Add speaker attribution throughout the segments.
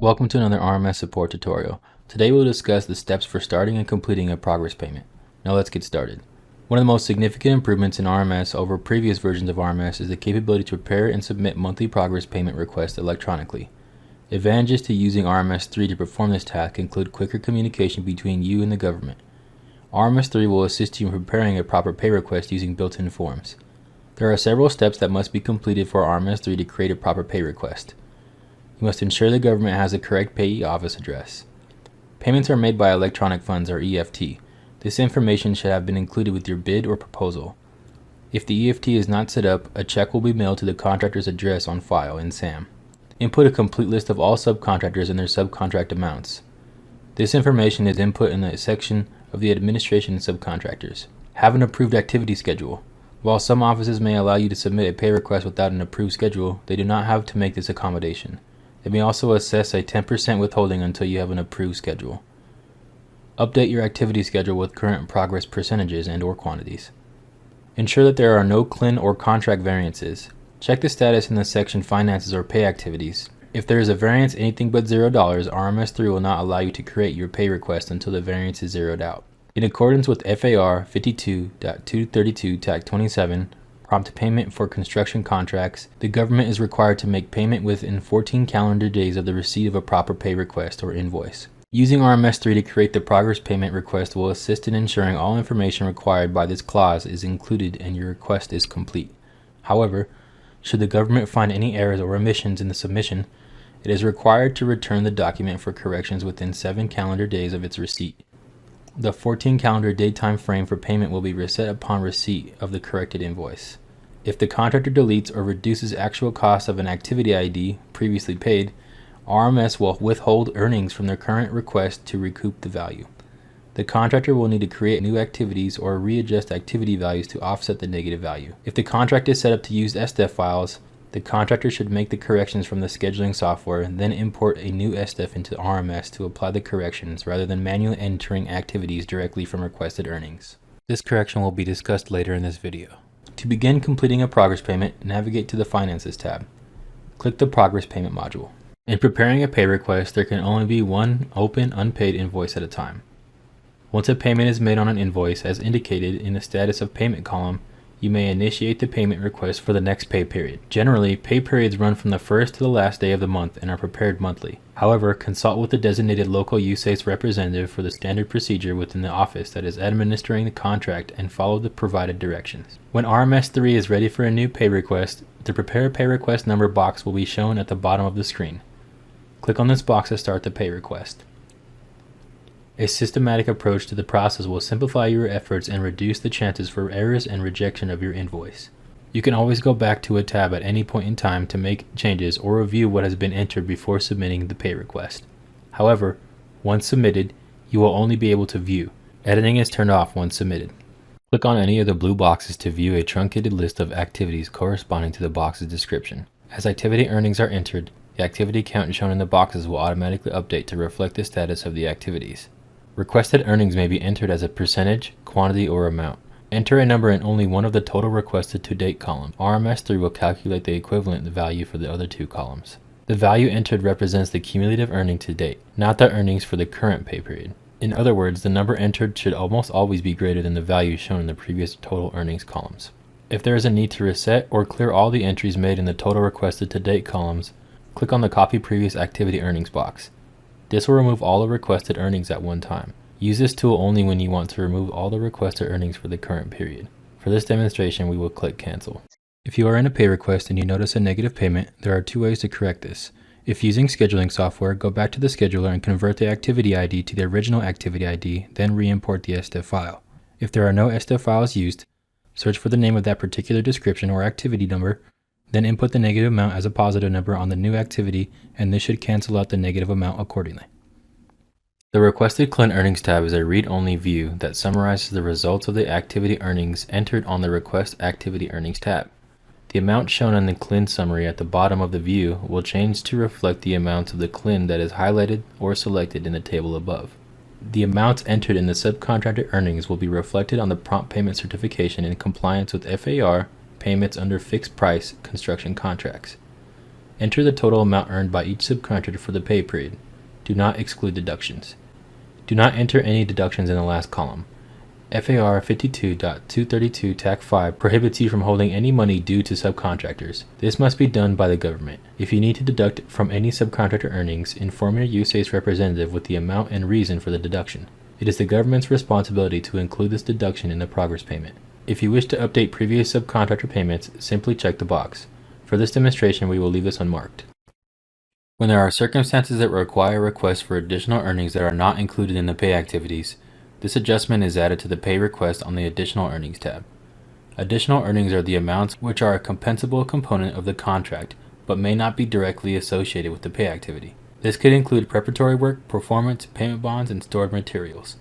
Speaker 1: Welcome to another RMS support tutorial. Today we'll discuss the steps for starting and completing a progress payment. Now let's get started. One of the most significant improvements in RMS over previous versions of RMS is the capability to prepare and submit monthly progress payment requests electronically. Advantages to using RMS 3 to perform this task include quicker communication between you and the government. RMS 3 will assist you in preparing a proper pay request using built-in forms. There are several steps that must be completed for RMS 3 to create a proper pay request. You must ensure the government has the correct payee office address. Payments are made by electronic funds or EFT. This information should have been included with your bid or proposal. If the EFT is not set up, a check will be mailed to the contractor's address on file in SAM. Input a complete list of all subcontractors and their subcontract amounts. This information is input in the section of the administration and subcontractors. Have an approved activity schedule. While some offices may allow you to submit a pay request without an approved schedule, they do not have to make this accommodation. They may also assess a 10% withholding until you have an approved schedule. Update your activity schedule with current progress percentages and/or quantities. Ensure that there are no CLIN or contract variances. Check the status in the section Finances or Pay Activities. If there is a variance anything but $0, RMS 3 will not allow you to create your pay request until the variance is zeroed out. In accordance with FAR 52.232 TAC 27, Prompt Payment for Construction Contracts, the government is required to make payment within 14 calendar days of the receipt of a proper pay request or invoice. Using RMS 3 to create the progress payment request will assist in ensuring all information required by this clause is included and your request is complete. However, should the government find any errors or omissions in the submission, it is required to return the document for corrections within 7 calendar days of its receipt. The 14 calendar day time frame for payment will be reset upon receipt of the corrected invoice. If the contractor deletes or reduces actual cost of an activity ID previously paid, RMS will withhold earnings from their current request to recoup the value. The contractor will need to create new activities or readjust activity values to offset the negative value. If the contract is set up to use SDEF files, the contractor should make the corrections from the scheduling software and then import a new SDEF into RMS to apply the corrections rather than manually entering activities directly from requested earnings. This correction will be discussed later in this video. To begin completing a progress payment, navigate to the Finances tab. Click the Progress Payment module. In preparing a pay request, there can only be one open unpaid invoice at a time. Once a payment is made on an invoice, as indicated in the Status of Payment column, you may initiate the payment request for the next pay period. Generally, pay periods run from the first to the last day of the month and are prepared monthly. However, consult with the designated local USACE representative for the standard procedure within the office that is administering the contract and follow the provided directions. When RMS 3 is ready for a new pay request, the Prepare Pay Request Number box will be shown at the bottom of the screen. Click on this box to start the pay request. A systematic approach to the process will simplify your efforts and reduce the chances for errors and rejection of your invoice. You can always go back to a tab at any point in time to make changes or review what has been entered before submitting the pay request. However, once submitted, you will only be able to view. Editing is turned off once submitted. Click on any of the blue boxes to view a truncated list of activities corresponding to the box's description. As activity earnings are entered, the activity count shown in the boxes will automatically update to reflect the status of the activities. Requested earnings may be entered as a percentage, quantity, or amount. Enter a number in only one of the total requested to date column. RMS 3 will calculate the equivalent value for the other two columns. The value entered represents the cumulative earning to date, not the earnings for the current pay period. In other words, the number entered should almost always be greater than the value shown in the previous total earnings columns. If there is a need to reset or clear all the entries made in the total requested to date columns, click on the Copy Previous Activity Earnings box. This will remove all the requested earnings at one time. Use this tool only when you want to remove all the requested earnings for the current period. For this demonstration, we will click Cancel. If you are in a pay request and you notice a negative payment, there are two ways to correct this. If using scheduling software, go back to the scheduler and convert the activity ID to the original activity ID, then re-import the SDEF file. If there are no SDEF files used, search for the name of that particular description or activity number, then input the negative amount as a positive number on the new activity, and this should cancel out the negative amount accordingly. The Requested CLIN Earnings tab is a read-only view that summarizes the results of the activity earnings entered on the Request Activity Earnings tab. The amount shown in the CLIN summary at the bottom of the view will change to reflect the amount of the CLIN that is highlighted or selected in the table above. The amounts entered in the Subcontractor Earnings will be reflected on the prompt payment certification in compliance with FAR payments under fixed price construction contracts. Enter the total amount earned by each subcontractor for the pay period. Do not exclude deductions. Do not enter any deductions in the last column. FAR 52.232 TAC 5 prohibits you from holding any money due to subcontractors. This must be done by the government. If you need to deduct from any subcontractor earnings, inform your USACE representative with the amount and reason for the deduction. It is the government's responsibility to include this deduction in the progress payment. If you wish to update previous subcontractor payments, simply check the box. For this demonstration, we will leave this unmarked. When there are circumstances that require requests for additional earnings that are not included in the pay activities, this adjustment is added to the pay request on the Additional Earnings tab. Additional earnings are the amounts which are a compensable component of the contract, but may not be directly associated with the pay activity. This could include preparatory work, performance, payment bonds, and stored materials.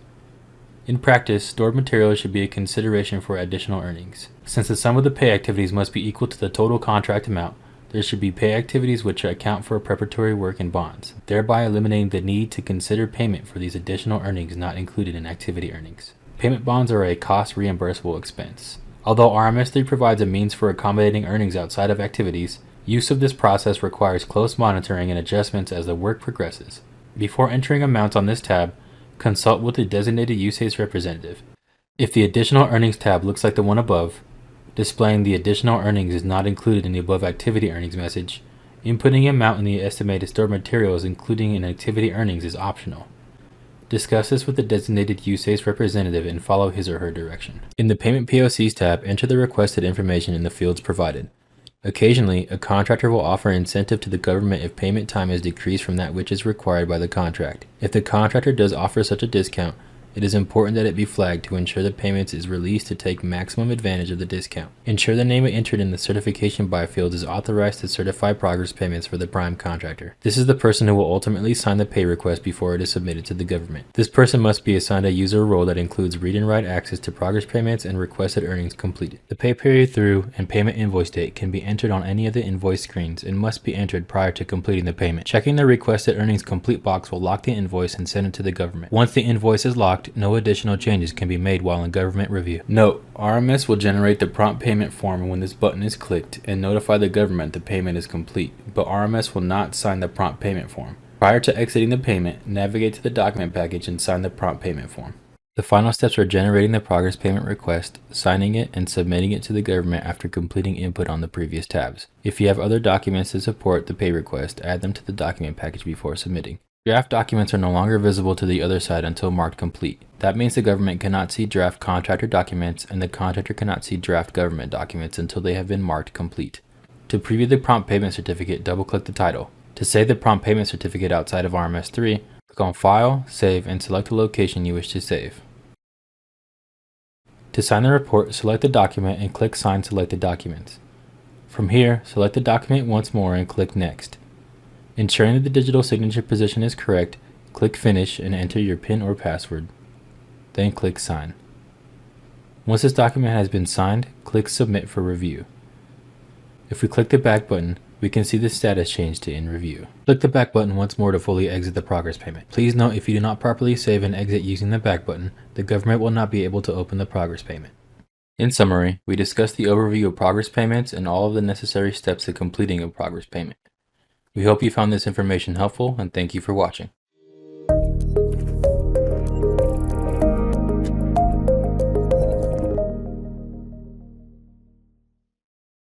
Speaker 1: In practice, stored materials should be a consideration for additional earnings. Since the sum of the pay activities must be equal to the total contract amount, there should be pay activities which account for preparatory work and bonds, thereby eliminating the need to consider payment for these additional earnings not included in activity earnings. Payment bonds are a cost reimbursable expense. Although RMS 3 provides a means for accommodating earnings outside of activities, use of this process requires close monitoring and adjustments as the work progresses. Before entering amounts on this tab, consult with the designated USACE representative. If the Additional Earnings tab looks like the one above, displaying the additional earnings is not included in the above activity earnings message, inputting amount in the estimated stored materials including in activity earnings is optional. Discuss this with the designated USACE representative and follow his or her direction. In the Payment POCs tab, enter the requested information in the fields provided. Occasionally, a contractor will offer incentive to the government if payment time is decreased from that which is required by the contract. If the contractor does offer such a discount, it is important that it be flagged to ensure the payments is released to take maximum advantage of the discount. Ensure the name entered in the certification by fields is authorized to certify progress payments for the prime contractor. This is the person who will ultimately sign the pay request before it is submitted to the government. This person must be assigned a user role that includes read and write access to progress payments and requested earnings completed. The pay period through and payment invoice date can be entered on any of the invoice screens and must be entered prior to completing the payment. Checking the requested earnings complete box will lock the invoice and send it to the government. Once the invoice is locked, no additional changes can be made while in government review. Note, RMS will generate the prompt payment form when this button is clicked and notify the government the payment is complete, but RMS will not sign the prompt payment form. Prior to exiting the payment, navigate to the document package and sign the prompt payment form. The final steps are generating the progress payment request, signing it, and submitting it to the government after completing input on the previous tabs. If you have other documents that support the pay request, add them to the document package before submitting. Draft documents are no longer visible to the other side until marked complete. That means the government cannot see draft contractor documents and the contractor cannot see draft government documents until they have been marked complete. To preview the prompt payment certificate, double-click the title. To save the prompt payment certificate outside of RMS 3, click on File, Save, and select the location you wish to save. To sign the report, select the document and click Sign Selected Documents. From here, select the document once more and click Next. Ensuring that the digital signature position is correct, click Finish and enter your PIN or password. Then click Sign. Once this document has been signed, click Submit for review. If we click the back button, we can see the status change to In Review. Click the back button once more to fully exit the progress payment. Please note, if you do not properly save and exit using the back button, the government will not be able to open the progress payment. In summary, we discussed the overview of progress payments and all of the necessary steps to completing a progress payment. We hope you found this information helpful and thank you for watching.